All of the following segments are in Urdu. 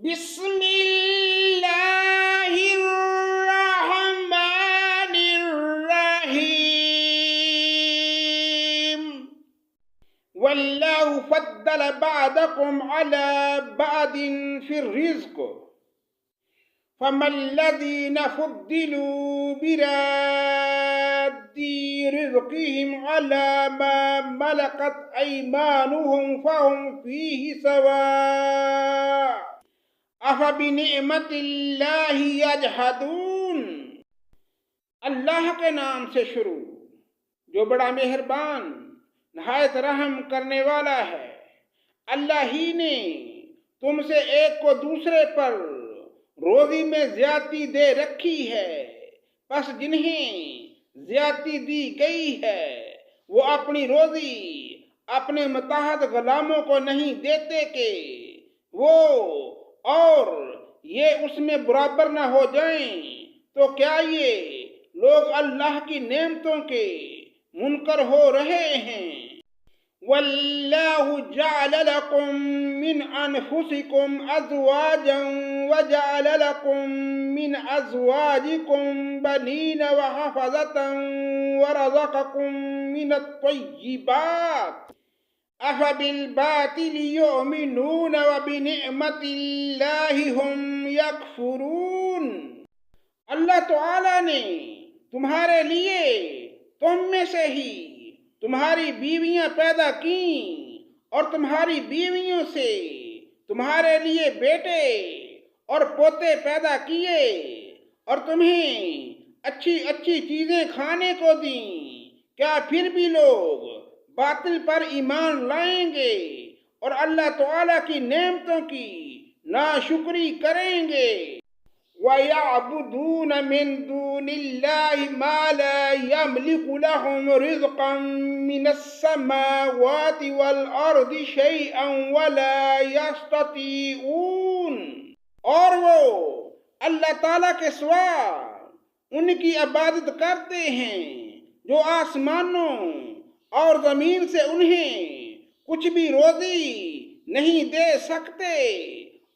بسم اللہ الرحمن الرحیم واللہ فضل بعضکم علی بعض فی الرزق فما الذین فضلوا براد رزقهم علی ما ملکت ایمانهم فهم فیہ سواء افبنعمت اللہ یجحدون۔ اللہ کے نام سے شروع جو بڑا مہربان نہایت رحم کرنے والا ہے۔ اللہ ہی نے تم سے ایک کو دوسرے پر روزی میں زیادتی دے رکھی ہے، پس جنہیں زیادتی دی گئی ہے وہ اپنی روزی اپنے متحد غلاموں کو نہیں دیتے کہ وہ اور یہ اس میں برابر نہ ہو جائیں، تو کیا یہ لوگ اللہ کی نعمتوں کے منکر ہو رہے ہیں؟ وَاللَّهُ جَعَلَ لَكُم مِّنْ أَنفُسِكُمْ أَزْوَاجًا وَجَعَلَ لَكُم مِّنْ أَزْوَاجِكُمْ بَنِينَ وَحَفَدَةً وَرَزَقَكُم مِّنَ الطَّيِّبَاتِ أَفَبِالْبَاطِلِ يُؤْمِنُونَ وَبِنِعْمَتِ اللَّهِ هُمْ يَكْفُرُونَ۔ اللہ تعالیٰ نے تمہارے لیے تم میں سے ہی تمہاری بیویاں پیدا کیں اور تمہاری بیویوں سے تمہارے لیے بیٹے اور پوتے پیدا کیے اور تمہیں اچھی اچھی چیزیں کھانے کو دیں، کیا پھر بھی لوگ باطل پر ایمان لائیں گے اور اللہ تعالیٰ کی نعمتوں کی ناشکری کریں گے؟ وَيَعْبُدُونَ مِن دُونِ اللَّهِ مَا لَا يَمْلِكُ لَهُمْ رِزْقًا مِّنَ السَّمَاوَاتِ وَالْأَرْضِ شَيْئًا وَلَا يَسْتَطِيعُونَ۔ اور وہ اللہ تعالیٰ کے سوا ان کی عبادت کرتے ہیں جو آسمانوں اور زمین سے انہیں کچھ بھی روزی نہیں دے سکتے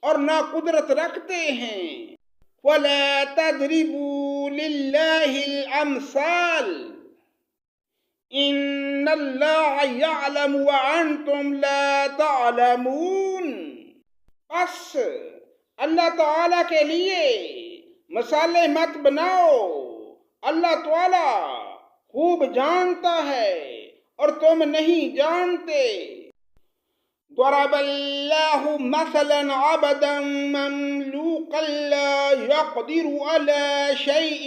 اور نہ قدرت رکھتے ہیں۔ وَلَا تَضْرِبُوا لِلَّهِ الْأَمْثَالَ إِنَّ اللَّهَ يَعْلَمُ وَأَنْتُمْ لَا تَعْلَمُونَ۔ پس اللہ تعالیٰ کے لیے مثالیں مت بناؤ، اللہ تعالیٰ خوب جانتا ہے اور تم نہیں جانتے۔ ضرب اللہ مثلا عبدا مملوکا لا يقدر على شيء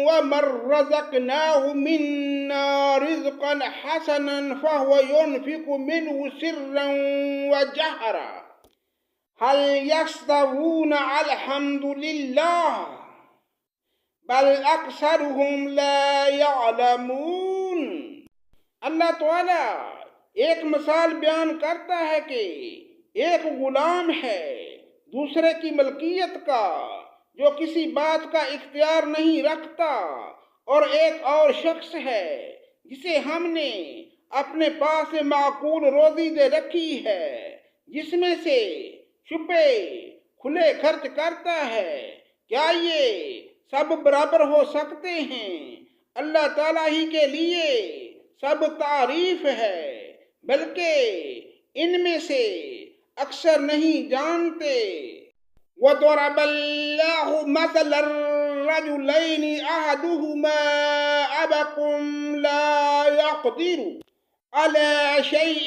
ومن رزقناه منا رزقا حسنا فهو ينفق منه سرا وجهرا هل يستوون الحمد لله بل اکثرهم لا يعلمون۔ اللہ تعالیٰ ایک مثال بیان کرتا ہے کہ ایک غلام ہے دوسرے کی ملکیت کا جو کسی بات کا اختیار نہیں رکھتا، اور ایک اور شخص ہے جسے ہم نے اپنے پاس معقول روزی دے رکھی ہے، جس میں سے چھپے کھلے خرچ کرتا ہے، کیا یہ سب برابر ہو سکتے ہیں؟ اللہ تعالیٰ ہی کے لیے سب تعریف ہے، بلکہ ان میں سے اکثر نہیں جانتے۔ وَضَرَبَ اللَّهُ مَثَلًا رَّجُلَيْنِ أَحَدُهُمَا أَبْكَمُ لَا يَقْدِرُ عَلَى شَيْءٍ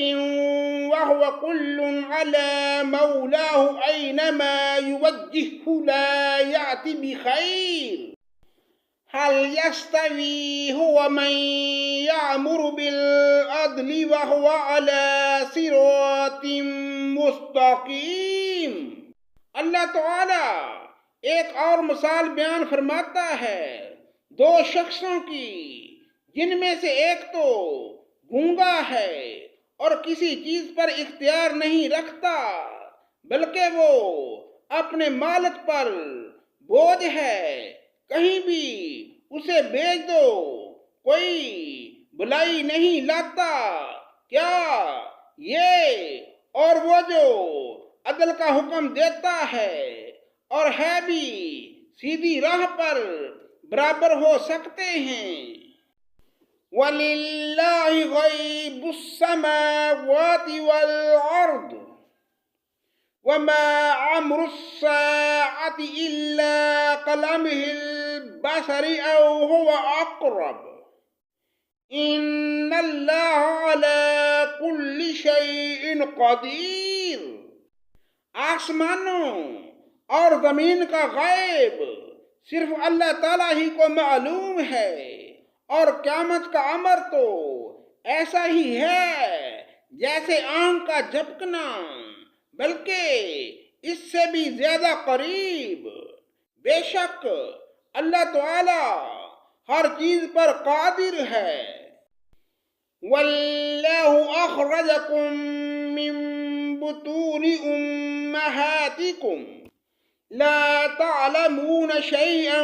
وَهُوَ كُلٌّ عَلَى مَوْلَاهُ أَيْنَمَا يُوَجِّههُ لَا يَأْتِ بِخَيْرٍ هل يستوي هو من يأمر بالعدل وهو على صراط مستقیم۔ اللہ تعالیٰ ایک اور مثال بیان فرماتا ہے دو شخصوں کی، جن میں سے ایک تو گونگا ہے اور کسی چیز پر اختیار نہیں رکھتا، بلکہ وہ اپنے مالک پر بوجھ ہے، کہیں بھی اسے بھیج دو کوئی بلائی نہیں لاتا۔ کیا یہ اور وہ جو عدل کا حکم دیتا ہے اور ہے بھی سیدھی راہ پر برابر ہو سکتے ہیں۔ وَلِلَّهِ غَيْبُ السَّمَاوَاتِ وَالْأَرْضِ وَمَا عَمْرُ السَّاعَةِ إِلَّا كَلَمْحِ الْبَصَرِ أَوْ هُوَ أَقْرَبُ إِنَّ اللَّهَ عَلَى كُلِّ شَيْءٍ قَدِيرٌ۔ آسمانوں اور زمین کا غیب صرف اللہ تعالیٰ ہی کو معلوم ہے، اور قیامت کا امر تو ایسا ہی ہے جیسے آنکھ کا جھپکنا، بلکہ اس سے بھی زیادہ قریب۔ بے شک اللہ تعالیٰ ہر چیز پر قادر ہے۔ وَاللَّهُ أَخْرَجَكُم مِّن بُطُونِ أُمَّهَاتِكُمْ لا تعلمون شيئا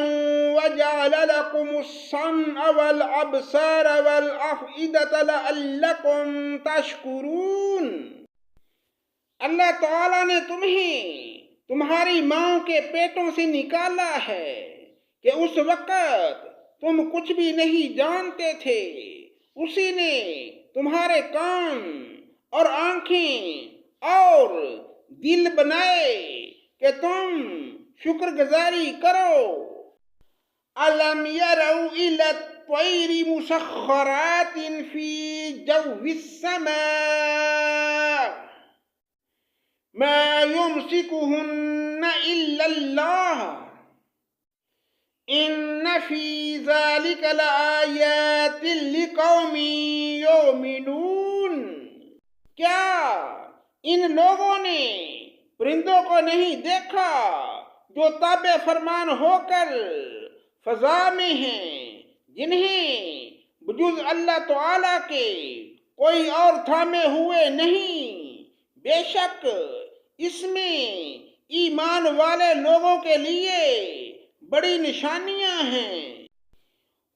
وجعل لكم السمع والأبصار والأفئدة لعلكم تشكرون۔ اللہ تعالیٰ نے تمہیں تمہاری ماں کے پیٹوں سے نکالا ہے کہ اس وقت تم کچھ بھی نہیں جانتے تھے، اسی نے تمہارے کان اور آنکھیں اور دل بنائے کہ تم شکر گزاری کرو۔ أَلَمْ يَرَوْا إِلَى الطَّيْرِ مُسَخَّرَاتٍ فِي جَوِّ السَّمَاءِ مَا يُمْسِكُهُنَّ إِلَّا اللَّهُ إِنَّ فِي ذَلِكَ لَآيَاتٍ لِقَوْمٍ يُؤْمِنُونَ۔ کیا ان لوگوں نے پرندوں کو نہیں دیکھا جو تابع فرمان ہو کر فضا میں ہیں، جنہیں بجز اللہ تعالیٰ کے کوئی اور تھامے ہوئے نہیں؟ بے شک اس میں ایمان والے لوگوں کے لیے بڑی نشانیاں ہیں۔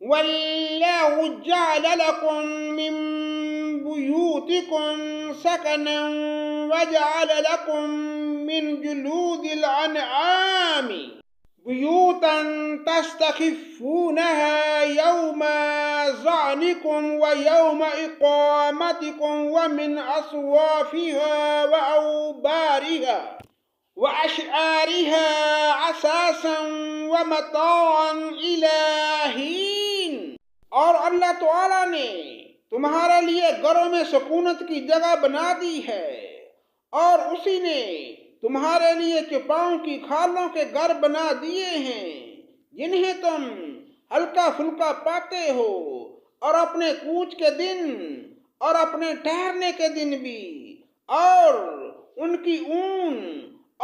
وَاللَّهُ جَعَلَ لَكُم مِّن بُيُوتِكُمْ سَكَنًا وَجَعَلَ لَكُم مِّن جُلُودِ الْأَنْعَامِ بُيُوتًا تَسْتَخِفُّونَهَا يَوْمَ ظَعْنِكُمْ وَيَوْمَ إِقَامَتِكُمْ وَمِنْ أَصْوَافِهَا وَأَوْبَارِهَا وَأَشْعَارِهَا أَثَاثًا وَمَتَاعًا إِلَىٰ حِينٍ۔ اور اللہ تعالیٰ نے تمہارے لیے گھروں میں سکونت کی جگہ بنا دی ہے، اور اسی نے تمہارے لیے چپاؤں کی کھالوں کے گھر بنا دیے ہیں جنہیں تم ہلکا پھلکا پاتے ہو، اور اپنے کوچ کے دن اور اپنے ٹھہرنے کے دن بھی، اور ان کی اون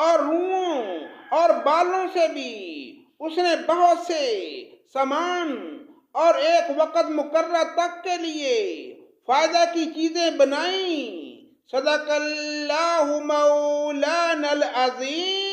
اور روؤں اور بالوں سے بھی اس نے بہت سے سامان اور ایک وقت مقررہ تک کے لیے فائدہ کی چیزیں بنائیں۔ صدق اللہ مولانا العظیم۔